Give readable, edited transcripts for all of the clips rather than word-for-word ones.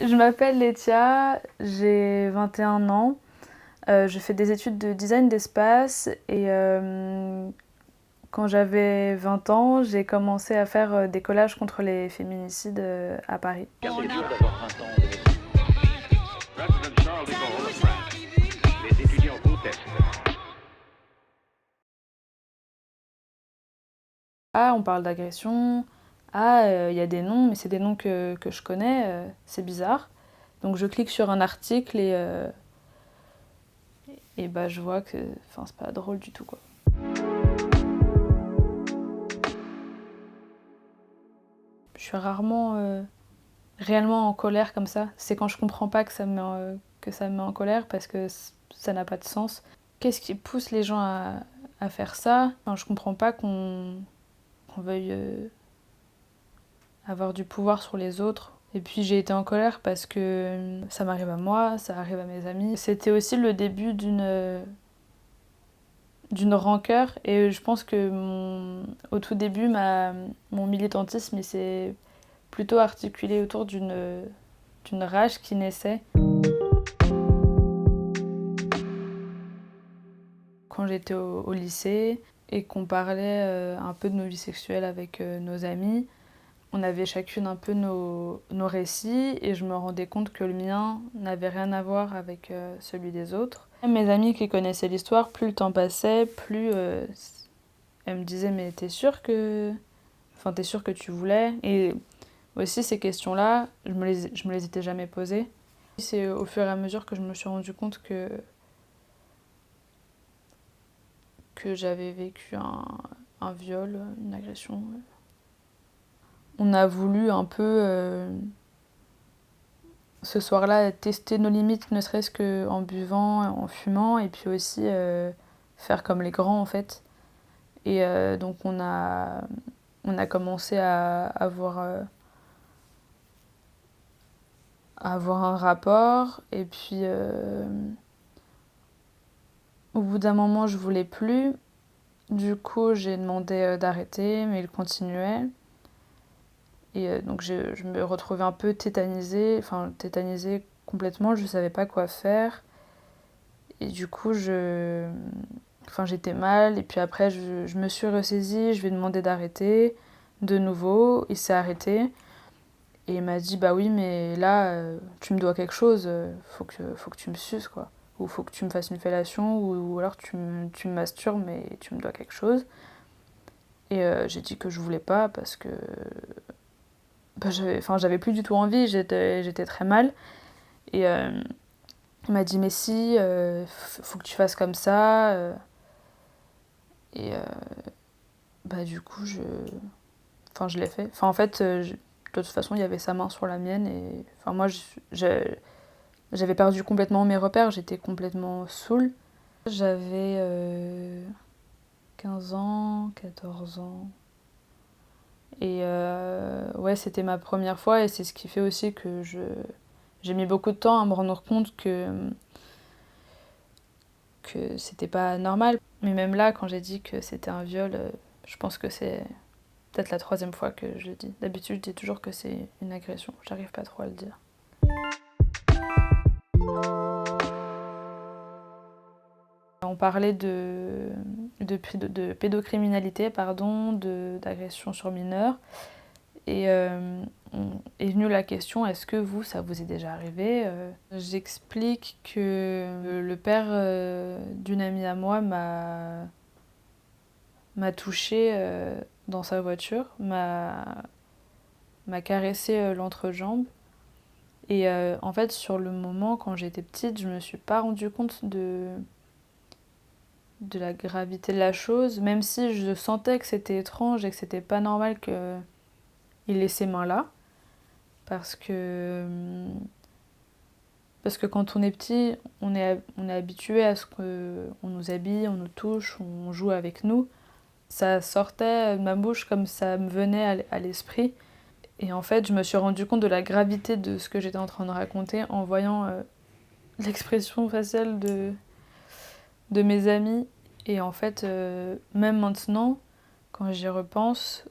Je m'appelle Letia, j'ai 21 ans. Je fais des études de design d'espace et quand j'avais 20 ans, j'ai commencé à faire des collages contre les féminicides à Paris. C'est dur d'avoir 20 ans de métier. President Charles de Gaulle of France. Les étudiants protestent. Ah, on parle d'agression. Ah, il y a des noms, mais c'est des noms que je connais, c'est bizarre. Donc je clique sur un article et bah, je vois que c'est pas drôle du tout, quoi. Je suis rarement réellement en colère comme ça. C'est quand je comprends pas que ça me met en colère parce que ça n'a pas de sens. Qu'est-ce qui pousse les gens à faire ça? Enfin, je comprends pas qu'on veuille avoir du pouvoir sur les autres. Et puis j'ai été en colère parce que ça m'arrive à moi, ça arrive à mes amis. C'était aussi le début d'une rancœur et je pense que au tout début, mon militantisme il s'est plutôt articulé autour d'une rage qui naissait. Quand j'étais au lycée et qu'on parlait un peu de nos vies sexuelles avec nos amis, on avait chacune un peu nos récits et je me rendais compte que le mien n'avait rien à voir avec celui des autres. Mes amis qui connaissaient l'histoire, plus le temps passait, plus elles me disaient mais t'es sûre que... Enfin t'es sûre que tu voulais? Et aussi ces questions-là, je me les étais jamais posées. C'est au fur et à mesure que je me suis rendu compte que j'avais vécu un viol, une agression. On a voulu un peu, ce soir-là, tester nos limites, ne serait-ce qu'en buvant, en fumant, et puis aussi faire comme les grands, en fait. Et donc on a commencé à avoir un rapport, et puis au bout d'un moment, je voulais plus. Du coup, j'ai demandé d'arrêter, mais il continuait. Et donc je me retrouvais un peu tétanisée, enfin tétanisée complètement, je savais pas quoi faire. Et du coup, enfin, j'étais mal, et puis après, je me suis ressaisie, je lui ai demandé d'arrêter. De nouveau, il s'est arrêté. Et il m'a dit, bah oui, mais là, tu me dois quelque chose, faut que tu me suces, quoi. Ou faut que tu me fasses une fellation, ou alors tu me masturbes, mais tu me dois quelque chose. Et j'ai dit que je voulais pas, parce que bah, j'avais plus du tout envie, j'étais très mal. Et il m'a dit, mais si, faut que tu fasses comme ça. Et bah du coup, je l'ai fait. Enfin, en fait, de toute façon, il y avait sa main sur la mienne. Et enfin, moi, j'avais perdu complètement mes repères. J'étais complètement saoule. J'avais 15 ans, 14 ans. Et ouais, c'était ma première fois. Et c'est ce qui fait aussi que j'ai mis beaucoup de temps à me rendre compte que c'était pas normal. Mais même là, quand j'ai dit que c'était un viol, je pense que c'est peut-être la troisième fois que je le dis. D'habitude, je dis toujours que c'est une agression. J'arrive pas trop à le dire. On parlait de pédocriminalité, pardon, d'agression sur mineurs. Et est venue la question, est-ce que vous, ça vous est déjà arrivé? J'explique que le père d'une amie à moi m'a touchée dans sa voiture, m'a caressé l'entrejambe. Et en fait, sur le moment, quand j'étais petite, je me suis pas rendu compte de la gravité de la chose, même si je sentais que c'était étrange et que c'était pas normal qu'il ait ces mains-là. Parce que quand on est petit, on est habitué à ce qu'on nous habille, on nous touche, on joue avec nous. Ça sortait de ma bouche comme ça me venait à l'esprit. Et en fait, je me suis rendu compte de la gravité de ce que j'étais en train de raconter en voyant l'expression faciale de mes amis. Et en fait, même maintenant, quand j'y repense,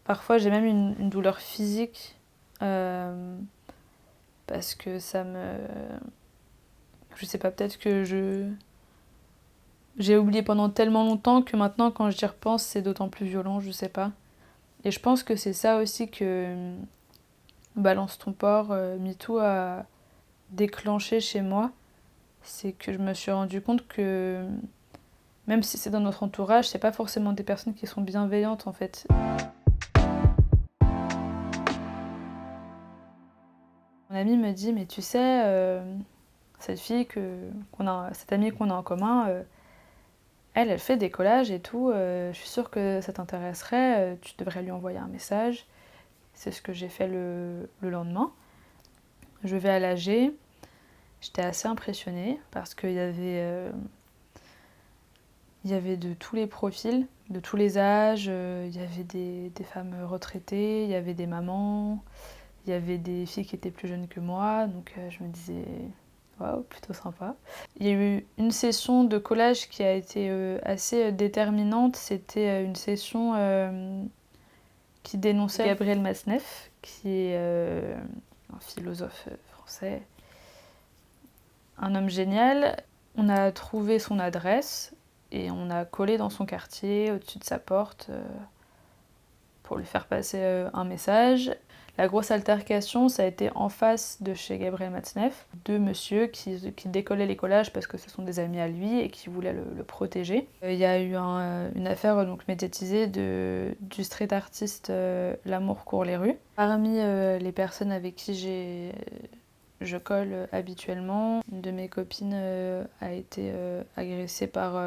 parfois j'ai même une douleur physique parce que ça me... Je sais pas, peut-être que j'ai oublié pendant tellement longtemps que maintenant, quand j'y repense, c'est d'autant plus violent, je sais pas. Et je pense que c'est ça aussi que Balance ton porc, MeToo a déclenché chez moi. C'est que je me suis rendu compte que même si c'est dans notre entourage, c'est pas forcément des personnes qui sont bienveillantes en fait. Mon ami me dit, mais tu sais, cette amie qu'on a en commun, elle fait des collages et tout, je suis sûre que ça t'intéresserait, tu devrais lui envoyer un message. C'est ce que j'ai fait le lendemain. Je vais à l'AG, j'étais assez impressionnée parce il y avait de tous les profils, de tous les âges, il y avait des femmes retraitées, il y avait des mamans, il y avait des filles qui étaient plus jeunes que moi, donc je me disais, waouh, plutôt sympa. Il y a eu une session de collage qui a été assez déterminante, c'était une session qui dénonçait Gabriel Matzneff, qui est un philosophe français, un homme génial. On a trouvé son adresse et on a collé dans son quartier, au-dessus de sa porte, pour lui faire passer un message. La grosse altercation, ça a été en face de chez Gabriel Matzneff. Deux messieurs qui décollaient les collages parce que ce sont des amis à lui et qui voulaient le protéger. Il y a eu une affaire donc médiatisée du street artiste L'amour court les rues. Parmi les personnes avec qui je colle habituellement, une de mes copines a été agressée par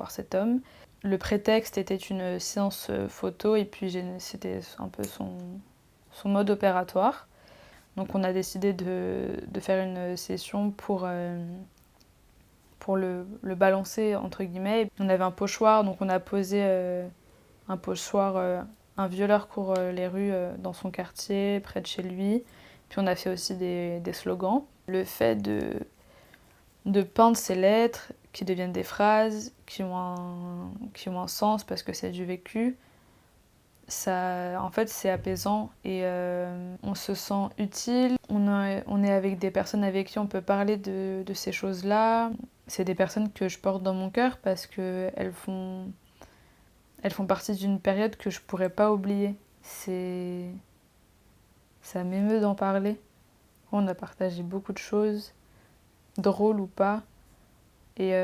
cet homme. Le prétexte était une séance photo et puis c'était un peu son mode opératoire. Donc on a décidé de faire une session pour le balancer entre guillemets. On avait un pochoir, donc on a posé un pochoir, un violeur court les rues dans son quartier, près de chez lui. Puis on a fait aussi des slogans. Le fait de peindre ces lettres qui deviennent des phrases, qui ont un sens parce que c'est du vécu, ça, en fait, c'est apaisant et on se sent utile. On est avec des personnes avec qui on peut parler de ces choses-là. C'est des personnes que je porte dans mon cœur parce qu'elles font partie d'une période que je pourrais pas oublier. Ça m'émeut d'en parler. On a partagé beaucoup de choses, drôles ou pas. Et